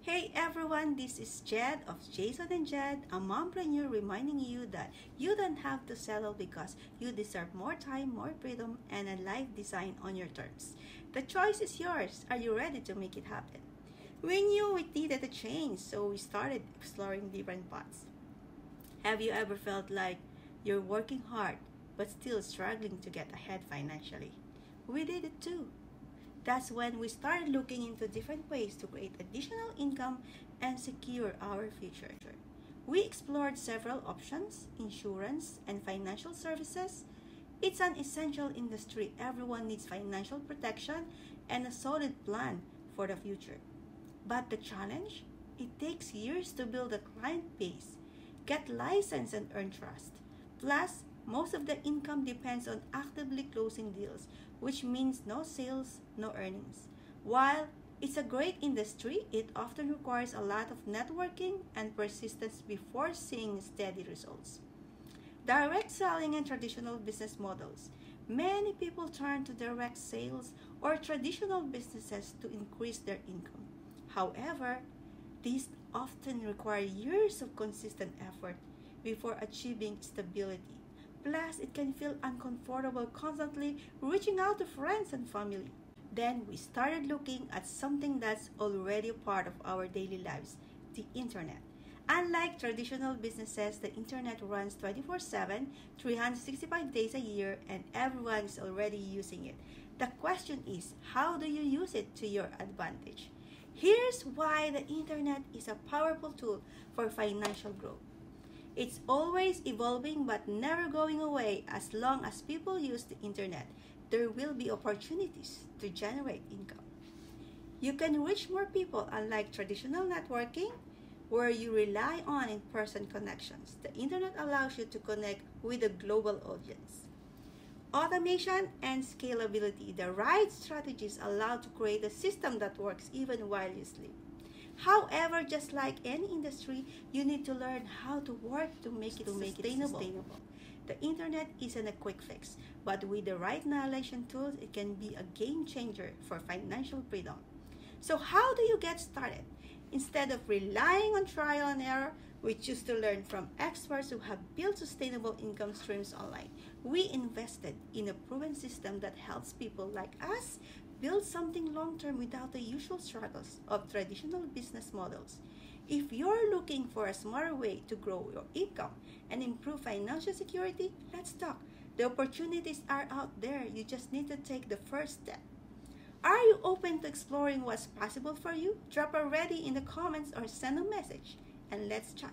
Hey everyone, this is Jed of Jason and Jed, a mompreneur reminding you that you don't have to settle because you deserve more time, more freedom, and a life designed on your terms. The choice is yours. Are you ready to make it happen? We knew we needed a change, so we started exploring different paths. Have you ever felt like you're working hard but still struggling to get ahead financially? We did it too. That's when we started looking into different ways to create additional income and secure our future. We explored several options, insurance and financial services. It's an essential industry. Everyone needs financial protection and a solid plan for the future. But the challenge? It takes years to build a client base, get licensed and earn trust. Plus, most of the income depends on actively closing deals, which means no sales, no earnings. While it's a great industry, it often requires a lot of networking and persistence before seeing steady results. Direct selling and traditional business models. Many people turn to direct sales or traditional businesses to increase their income. However, these often require years of consistent effort before achieving stability. Plus, it can feel uncomfortable constantly reaching out to friends and family. Then we started looking at something that's already part of our daily lives, the internet. Unlike traditional businesses, the internet runs 24/7, 365 days a year, and everyone is already using it. The question is, how do you use it to your advantage? Here's why the internet is a powerful tool for financial growth. It's always evolving but never going away. As long as people use the internet, there will be opportunities to generate income. You can reach more people unlike traditional networking where you rely on in-person connections. The internet allows you to connect with a global audience. Automation and scalability. The right strategies allow to create a system that works even while you sleep. However, just like any industry, you need to learn how to work to make it sustainable. The internet isn't a quick fix, but with the right knowledge and tools, it can be a game changer for financial freedom. So how do you get started? Instead of relying on trial and error, we choose to learn from experts who have built sustainable income streams online. We invested in a proven system that helps people like us build something long-term without the usual struggles of traditional business models. If you're looking for a smarter way to grow your income and improve financial security, let's talk. The opportunities are out there. You just need to take the first step. Are you open to exploring what's possible for you? Drop a ready in the comments or send a message and let's chat.